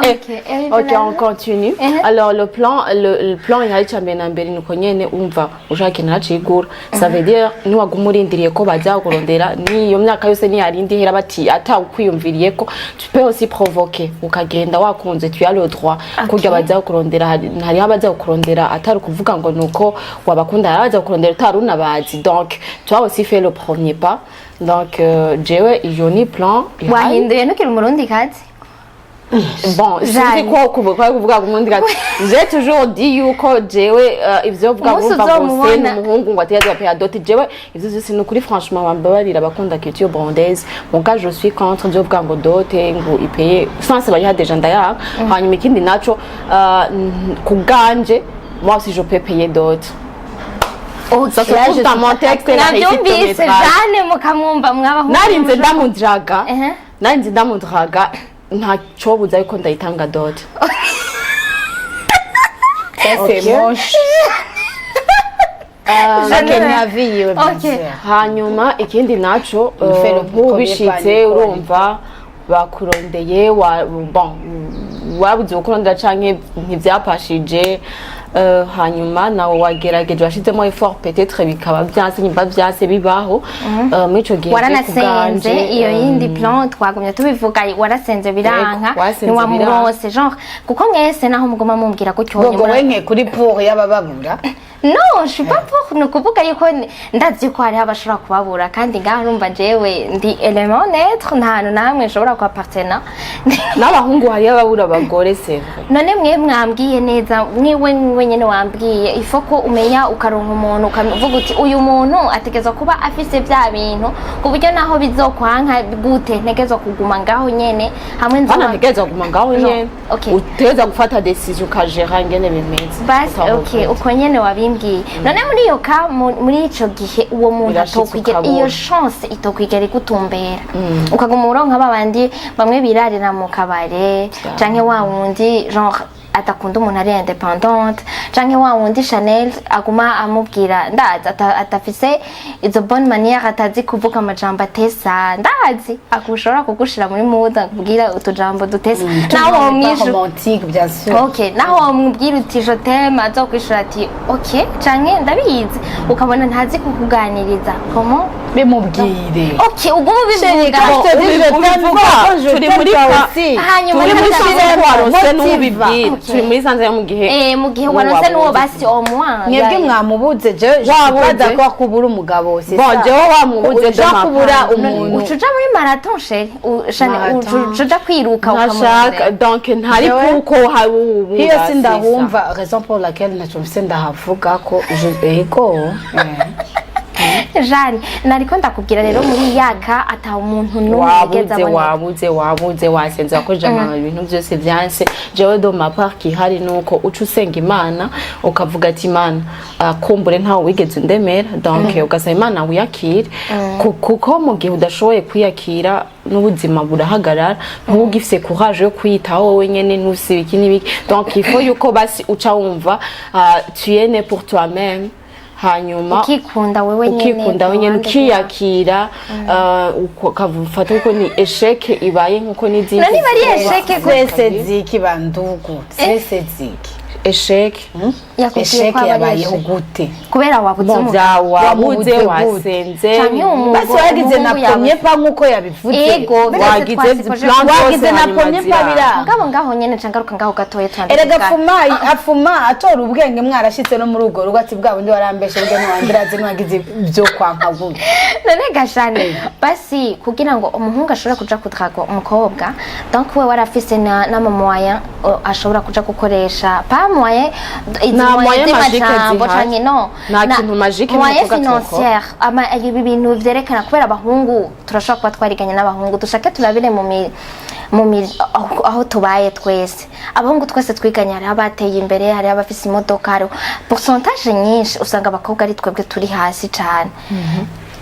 Ok, on continue. Alors le plan il y a chambere nuko nyene umva ushaka inacigura. Ça veut dire ni wagumurindiriye ko baza kurondera ni yo myaka yose ni yarindi hera bati atakwiyumviriye ko tu peux aussi provoquer ukagenda wakunze tu as le droit kujya baza kurondera hari abaza kurondera atari kuvuga ngo nuko wabakunda baza kurondera tarunabazi. Donc tu as aussi fait le premier pas. Donc jewe ijoni plan wahinduye nukiri umurundi kazi bon c'est quoi kuvuga umurundi kazi j'ai toujours dit yuko jewe ivyo vuga ngo umuhungu ngo atiyazwa pe adote jewe ivyo zose nukuri franchement bambabarira bakunda culture burundaise mon cas je suis contre ivyo vuga ngo dote ngo ipeye sans ça bari déjà ndaya hanyuma ikindi naco kuganje moi aussi je peux payer dote. Ça se trouve dans mon texte la réussite Jeanne mukamwumva mwabahungu narinze ndamudraga ntaco buza yuko ndayitanga dote c'est moche hanyuma ikindi naco ubishitse urumva bakurondeye bon wabuze ukurondera canke ntivyapashije hanyuma nawe wagerageje washizemo effort peut-être bikaba byanse nyimba byase bibaho mwico gihe waranasenze iyo yindi plan twagumye tubivuga warasenze biranka ni wa murose genre kuko mwese naho mugoma mumbwira ko cyonye mwenke kuri pour y'abababura non je suis pas pour no kuvuga yuko ndazi ko hari abashobora kubabura kandi ngaho urumva jewe ndi element neutre nta namwe nshobora kwa partenaire n'abahungu hari ababura abagore c'est vrai none mwe mwambwiye neza mwiwe nyene wambwiye ifoko umenya ukaronka umuntu ukavuga uti uyu muntu ategezwa kuba afise bya bintu kuburyo naho bizokwanka gute ntegezwa kuguma ngaho nyene hamwe nzana ntegezwa kuguma ngaho nyene utegezwa gufata decision ukagera ngene bimeze bas okay uko nyene wabi wabimbwiye none muri iyo ka muri ico gihe uwo muntu Birashitse atokwigera ukabura. iyo chance itokwigera igutumbera ukaguma uronka babandi bamwe birarira mu kabare canke wa wundi genre atakunda umuntu ari independante canke wa wundi Chanel aguma amubwira ndazi atafise izo bonne manière atazi kuvuga amajambo atesa ndazi akushobora kugushira muri muda kubwira utujambo dutesa naho wamwishu romantique bien sûr. okay naho wamubwira uti je t'aime azokwishura ati okay canke ndabizi ukabona ntazi kukuganiriza comment bimubwire okay ubwo bivuga turi muri hanyuma turi muri ntazi- sanze warose n'ubibwira Okay. turi muri sanze yo mu gihe mu gihe waronse n'uwo basi au moins mwebwe mwamubuze je Wabuze. pas d'accord kubura umugabo c'est bon ça. jewe wamubuze Uja kubura umuntu ucuja muri marathon sheri Marathon. ucuja kwiruka ntashaka ukamurondera donc ntari Jewe- kuko hari ubu hiyo sindahumva raison pour laquelle nacumvise ndahavuga ko ego Jane nariko ndakubwira rero muri yaka ata umuntu n'umwe yigeze aboneka wabuze wasenze wakoje ibintu byose byanse jewe do ma part kihari nuko uca usenga imana ukavuga ati imana kumbure ntawe wigeze undemera donc ugasaba imana wiyakire kuko mu gihe udashoboye kwiyakira n'ubuzima burahagarara ntugifise courage yo kwiyitaho wowe nyene ntusibe iki n'ibiki donc il faut yuko basi uca wumva tu es né pour toi-même hanyuma ukikunda wewe nyene ukikunda wenyine ukiyakira ukavufata uko ni esheke ibaye nkuko n'izindi nani bari esheke twese ziki bandugu twese ziki esheke yakubwiye esheke ko aba ari yabayeho esheke gute kubera wabuze mu bya wabuze wasenze Canke umuntu basi wagize na premier pas nkuko yabivuze Ego, wagize plan wagize na premier pas bira ngabo ngaho nyene cangaruka ngaho gatoye twandika erega afuma atora ubwenge mwarashitse no muri urwo rugo ati bwa bundi warambeshe bwe ntiwandiraze ntiwagize ibyo kwanka gute none gashane basi kugira ngo umuhungu ashobore kuja kudraga umukobwa donc we warafise n'amamoya ashobora kuja gukoresha pa moyen Na moyen magique z'amajambo zihari. canke no Nta kintu magique moyen n'umukobwa financière ama ibi bintu vyerekana kubera abahungu turashobora kuba twariganye n'abahungu dushake turabire aho tubaye twese abahungu twese twiganye hari abateye imbere hari abafise imodoka hari pourcentage nyinshi usanga abakobwa ari twebwe turi hasi cane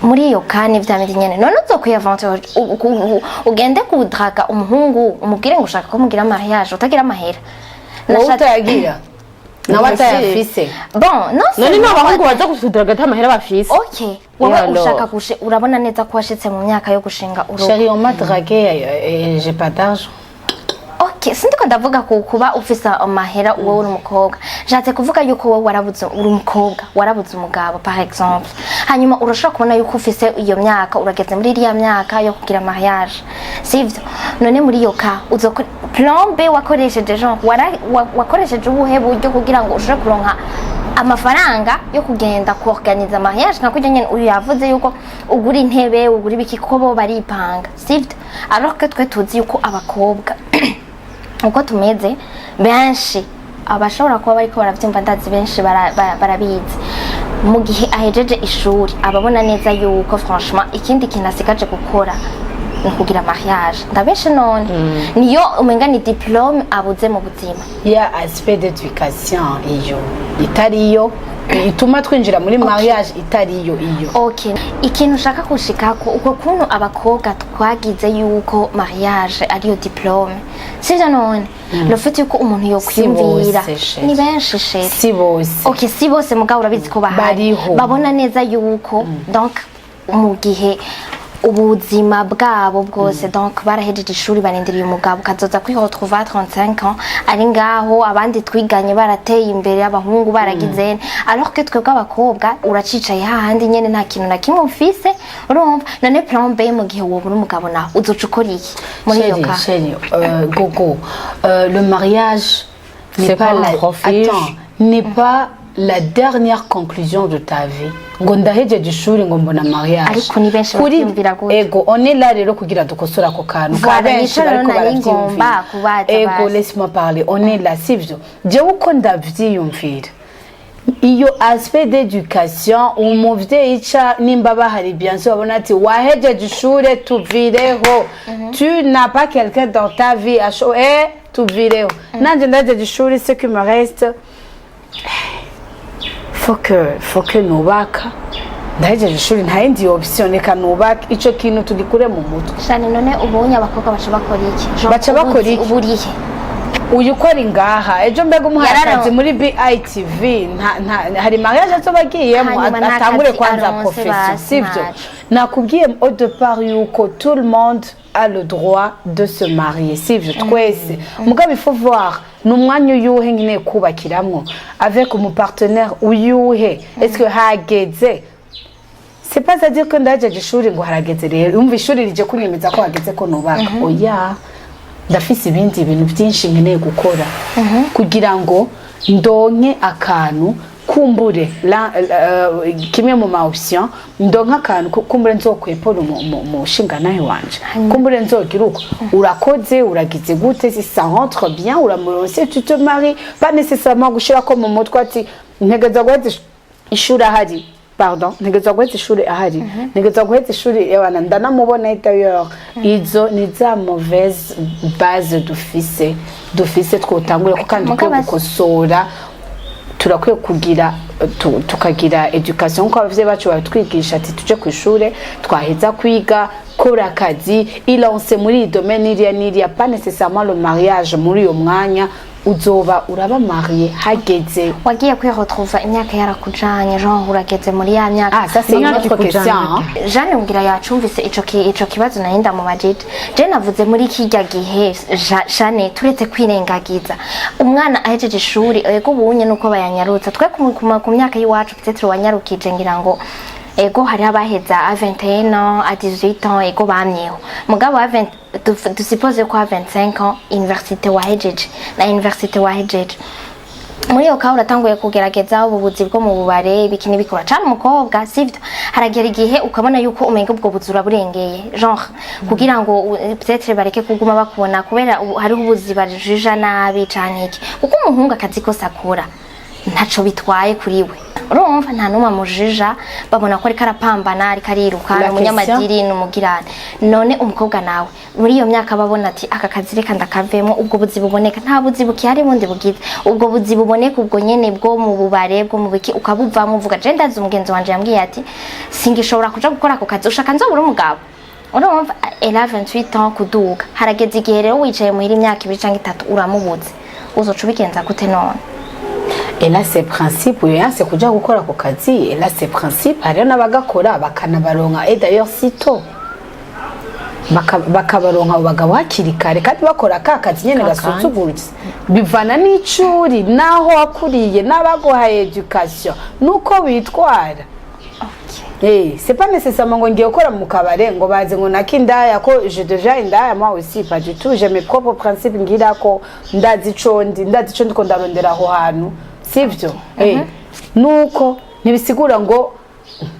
muri iyo kane vyameze nyene none uzokwiyavanture ugende kudraga umuhungu umubwire ngo ushaka ko mugira mariage utagira amahera wowe utayagira nawe atayafise bon non none n'abahungu baza gusudiraga ata mahera bafise okay wowe ushaka urabona neza ko washitse mu myaka yo gushinga urugo chérie on m'a dragué j'ai pas d'argent okay sindiko ndavuga kuba ufise amahera uwo uri umukobwa nshatse kuvuga yuko wowe warabuze uri umukobwa warabuze umugabo par exemple hanyuma urashobora kubona yuko ufise iyo myaka urageze muri iriya myaka yo kugira mariage sivyo none muri iyo ka uzokora plan B wakoresheje genre wakoresheje ubuhe buryo kugira ngo ushobore kuronka amafaranga yo kugenda kuorganiza mariage nka kujya nyene uyu yavuze yuko ugura intebe ugura ibiki ko bo baripanga sivyo alors que twe tuzi yuko abakobwa uko tumeze benshi abashobora kuba bariko baravyumva ndazi benshi barabizi mu gihe ahejeje ishuri ababona neza yuko franchement ikindi kintu asigaje gukora ni kugira mariage ndabeshe none niyo umenga ni diplome abuze mu buzima ya aspect d'éducation iyo itariyo ituma twinjira muri mariage itariyo iyo okay ikintu ushaka kushikako uko kuntu abakobwa twagize yuko mariage ariyo diplome sivyo none le fait yuko umuntu yokwiyumvira ni benshi sheri si bose okay si bose mugabo urabizi ko bahari babona neza yuko donc mu gihe ubuzima bwabo bwose donc barahejeje ishuri barindiriye umugabo kazoza kwiretrouver 35 ans ari ngaho abandi twiganye barateye imbere abahungu baragize alors que twebwe abakobwa uracicaye hahandi nyene nta kintu na kimwe ufise urumva none plan B mu gihe wowe umugabo nawe uzoca ukora iki muri iyo ka gogo le mariage n'est pas la attends n'est pas la dernière conclusion de ta vie ngo ndahejeje ishuri ngo mbona mariage ariko ni benshi bavyumvira gute ego on est là rero kugira dukosora ko kantu ka benshi bariko baravyumvira ego laisse-moi parler on est là sivyo je uko ndavyiyumvira iyo aspect d'éducation umuvyeyi ca nimba bahari bien sûr babona ati wahejeje ishuri tuvireho tu n'as pas quelqu'un dans ta vie à chaud tuvireho nanje ndahejeje ishuri ce qui me reste faut que nubaka ndahejeje ishuri nta yindi option reka nubaka ico kintu tugikure mu mutwe cyane. None ubonye abakobwa baca bakora iki? Baca bakora iki? Uburihe uyu ukora ingaha ejo mbega umuhakazi muri BITV hari mariage azobagiyemo atangure kwanza profession sivyo nakubwiye au départ yuko tout le monde a le droit de se marier sivyo twese mugabo il faut voir numwanya uyuhe nkine kubakiramwo avec mon partenaire uyuhe est-ce que hageze c'est pas à dire que ndaje ishuri ngo harageze rero umva ishuri rije kunyemeza ko hageze ko nubaka oya ndafise ibindi bintu byinshi nkeneye gukora kugira ngo ndonke akantu kumbure kimwe mu ma option ndonke akantu kumbure nzokwepora mu shinganahe wanje kumbure nzogira uko urakoze uragize gute si ça rentre bien uramuronse tu te maries pas nécessairement gushira ko mu mutwe ati ntegeza guheza ishuri ahari pardon ntegeza guheza ishuri ahari ntegeza guheza ishuri yabana ndanamubona d'ailleurs izo ni za mauvaise base dufise twotangure ko kandi gukosora turakwiye kugira tukagira education ko abavye bacu batwigisha ati tuje ku ishure twaheza kwiga kora akazi ilance muri domaine iriya pas nécessairement le mariage muri yo mwanya uzoba uraba marié hageze wagiye kwiretrouva imyaka yarakujanye genre urageze muri ya myaka ça c'est une autre question Jeanne ngira yacumvise ico kibazo nahinda mu majije je navuze muri kijya gihe Jeanne turetse kwirengagiza umwana ahejeje ishuri ego bunye nuko bayanyarutsa twe ku myaka yiwacu peut-être wanyarukije ngira ngo ego hari abaheza à 21 ans à 18 ans ego bamyeho mugabo à 20 tu suppose ko à 25 ans université wahejeje na université wahejeje muri yo ka uratanguye kugerageza ububuzi bwo mu bubare bikini bikora cyane umukobwa sivyo haragera igihe ukabona yuko umenga ubwo buzura burengeye genre kugira ngo peut-être bareke kuguma bakubona kubera hari ubuzi barjija nabi canke iki kuko umuhungu akazi ko sakura ntaco bitwaye kuri we urumva nta numwe mujija babona ko ari karapambana ari kariruka umunyamadiri n'umugirane none umukobwa nawe muri iyo myaka babona ati aka kazi reka ndakavemo ubwo buzi buboneka nta buzi bukihari bundi bugize ubwo buzi buboneka ubwo nyene bwo mu bubare bwo mu biki ukabuvamo uvuga je ndazi umugenzi wanje yambwiye ati singishobora kuja gukora ako kazi ushaka nzobura umugabo urumva elle a 28 ans kuduga harageze igihe rero wicaye muhira imyaka 2 canke 3 uramubuze uzoca ubigenza gute none Et là c'est principe oya c'est kuja gukora ko kazi et là c'est principe hari n'abagakora bakanabaronka et d'ailleurs sito bakabaronka abagabo hakiri kare kandi bakora ka kazi nyene gasuzugurutse bivana n'icuri naho wakuriye n'abaguhaye education nuko bitwara. C'est pas nécessairement ngo ngiye gukora mu kabare ngo baze ngo nakindaya ko je deviens indaya moi aussi pas du tout j'ai mes propres principes ngira ko ndazi condi ko ndarondera aho hantu sivyo nuko nibisigura ngo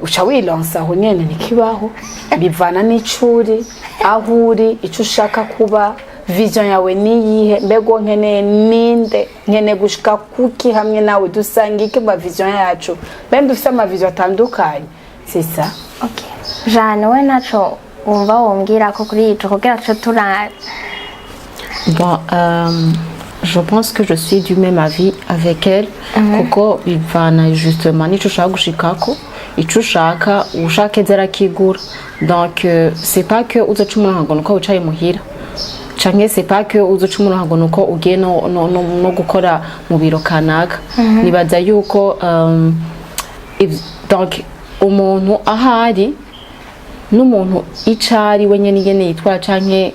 uca wilansa aho nyene nikibaho bivana n'icuri aho uri ico ushaka kuba vision yawe niyihe mbego nkene gushika kuki hamwe nawe dusanga iki ma vision yacu ben dufise ama vision atandukanye c'est ça. OK Jeanne we naco umva wombwira ko kuri ico kugira cyo turara. Bon je pense que je suis du même avis avec elle kuko bivana justement nico ushaka gushikako ico ushaka ezera kigura donc c'est pas que uzocumura ngo nuko ucaye muhira canke c'est pas que uzocumura ngo nuko ugiye no gukora mu biro kanaka nibaza yuko donc umuntu ahari n'umuntu icari wenyene nyene yitwara canke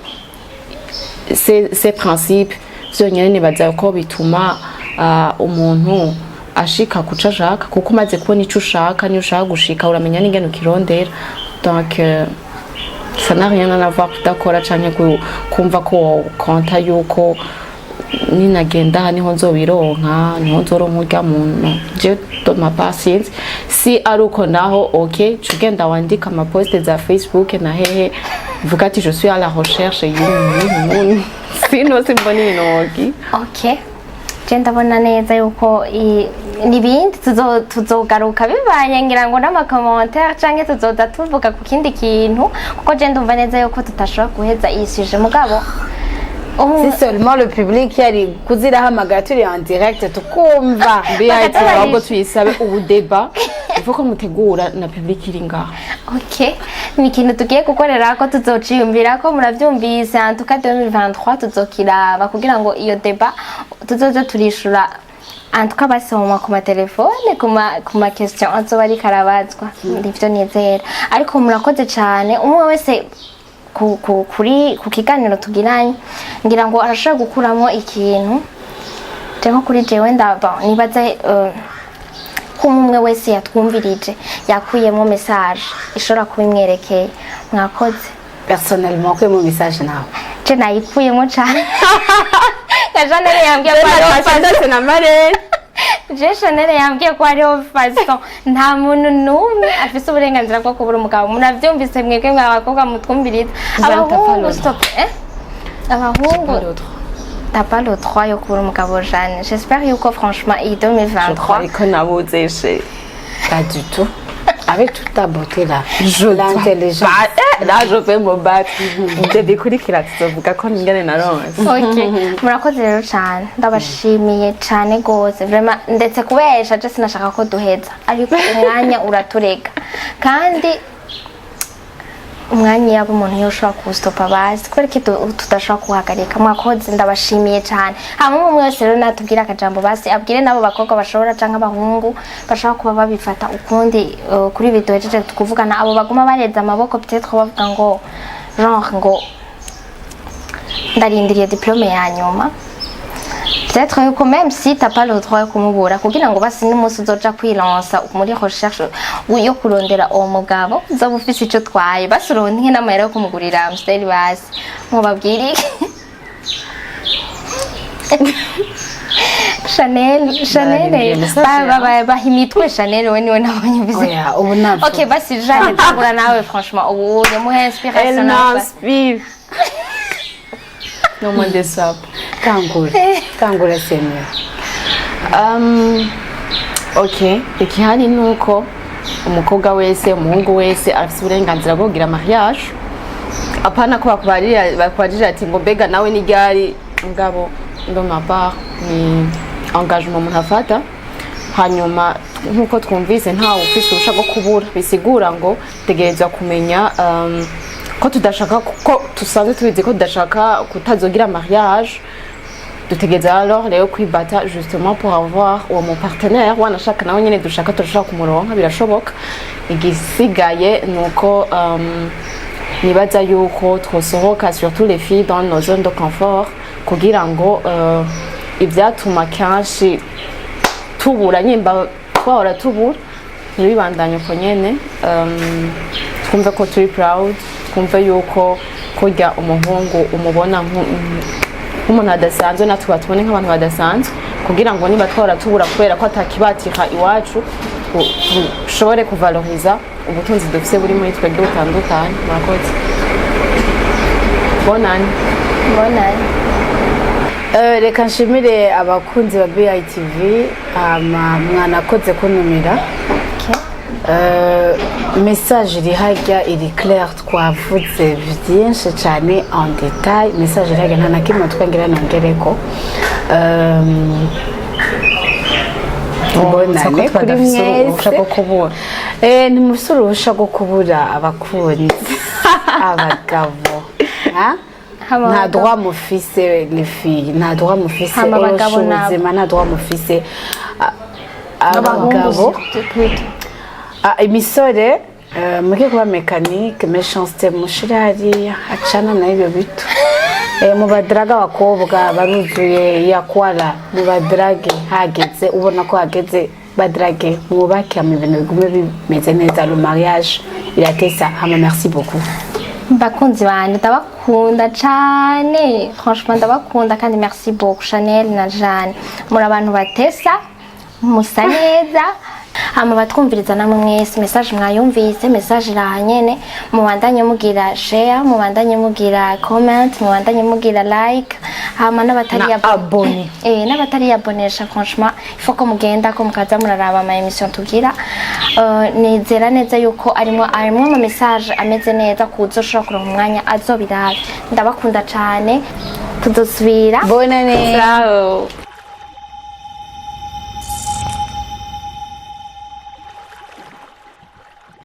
ces principes vyonyene nibaza ko bituma umuntu ashika kuca ashaka kuko umaze kubona ico ushaka ni ushaka gushika uramenya n'ingene ukirondera donc ça n'a rien à voir kudakora canke kumva ko konta yuko ninagenda niho nzobironka niho nzoronka urya muntu je to ma patience si aruko naho OK tugenda wandika ama post za Facebook na hehe vuga ati je suis à la recherche y'umuntu sino simboni binogi OK je ndabona neza yuko nibindi tuzogaruka bivanye ngira ngo n'ama commentaire canke tuzoza tuvuga ku kindi kintu kuko je ndumva neza yuko tutashobora guheza isije mugabo si seulement le public yari kuzirahamagara turi en direct tukumva BIT ahubwo tuyisabe ubu deba ivuga ko mutegura na public iri ngaha. Okay, ni ikintu tugiye gukorera ko tuzociyumvira ko muravyumvise en tout cas 2023 tuzokiraba kugira ngo iyo deba tuzoza turishura en tout cas basoma ku matelefone ku ma question azoba ari karabazwa ndivyo nizera ariko murakoze cyane umwe wese ku kiganiro tugiranye ngira ngo arashaka gukuramo ikintu nko kuri jewe ndaba nibaze umwe wese yatwumvirije yakuyemo message ishobora kubimwerekeye mwakoze personnellement ko mu message nawe je nayikuyemo cyane Chanel yambwiye ko ari Fandase na Marene Chanel yambwiye ko ari façon nta muntu numwe afise uburenganzira bwo kubura umugabo munavyumvise mwebwe mwabakobwa mutwumviriza abahungu stop abahungu t'as pas le droit yo kubura umugabo Jeanne. J'espère yuko franchement iyi 2023 ko nabuzeshe pas du tout avec toute ta beauté là l'intelligence là je vais me battre bébé kurikira tuzovuga ko ngene naronse. Okay, murakoze rero cyane ndabashimiye cyane gose vraiment ndetse kubesha je sinashaka ko duheza ariko umwanya uraturega kandi umwanya yabo umuntu yoshobora kustopa basi kwereke tudashobora kuhagarika mwakoze ndabashimiye cyane hamwe umwe wese rero natubwira akajambo basi abwire nabo bakobwa bashobora canke abahungu bashobora kuba babifata ukundi kuri video jeje tukuvugana abo baguma bareza amaboko peut-être bavuga ngo genre ngo ndarindiriye diplôme ya nyuma peut-être yuko même si t'as pas le droit yo kumubura kugira ngo basi n'umunsi uzoja kwilansa muri recherche yo kurondera uwo mugabo uzoba ufise ico twaye basi uronke n'amahera yo kumugurira Amstel basi mubabwire Chanel bahimitwe Chanel we niwe nabonye bize oya ubu nabyo okay basi Jeanne tangura nawe franchement ubu ni muhe inspiration Elle non moins de ça. Kangura c'est mieux. Okay, ikihari nuko umukobwa wese umuhungu wese afite uburenganzira bwo kugira mariage. Apana ko bakwarira ati ngo mbega nawe ni gari ngabo ndo ma part ni engagement umuntu afata hanyuma nkuko twumvise ntawe ufise urusha bwo kubura bisigura ngo tegerezwa kumenya ko tudashaka ko tusanzwe tubizi ko tudashaka kutazogira mariage dutegereza alors rero kwibata justement pour avoir mon partenaire wanashaka nawe nyene dushaka turashaka kumuronka birashoboka igisigaye nuko nibaza yuko twosohoka surtout les filles dans nos zones de confort kugira ngo ivyatuma kanshi tubura nyimba twahora tubura ntibibandanye uko nyene twumve ko turi proud twumve yuko kurya umuhungu umubona nk'umuntu adasanzwe natwe batubone nk'abantu badasanzwe kugira ngo niba twahora tubura kubera ko atakibatira iwacu dushobore kuvaloriza ubutunzi dufise buri muri twebwe butandukanye murakoze bonani reka nshimire abakunzi ba BITV mwanakoze kunumira message iri hajya iri clair twavuze byinshi cyane en détail message iri hajya nta na kimwe twangira nongereko bonane kuri mwese ntimufise uruhusha rwo kubura abakunzi abagabo nta droit mufise les filles nta droit mufise ubuzima nta droit mufise abagabo imisore muke kuba mécanique méchanceté mushire hariya acana na ibyo bito mubadraga abakobwa baruzuye yakwara mubadrage hageze ubona ko hageze badrage mwubake mu bintu bigume bimeze neza le mariage iratesa hama merci beaucoup bakunzi banje ndabakunda cyane franchement ndabakunda kandi merci beaucoup Chanel na Jeanne muri abantu batesa musa neza hama batwumviriza namwe mwese message mwayumvise message irahanyene mubandanye mugira share mubandanye mugira comment mubandanye mugira like hama n'abatari abone n'abatari abonesha franchement il faut ko mugenda ko mukaza muraraba ama emission tugira nizera neza yuko arimo ama message ameze neza kuzoshobora kuronka umwanya azobirabe ndabakunda cyane tuzosubira bonne année ciao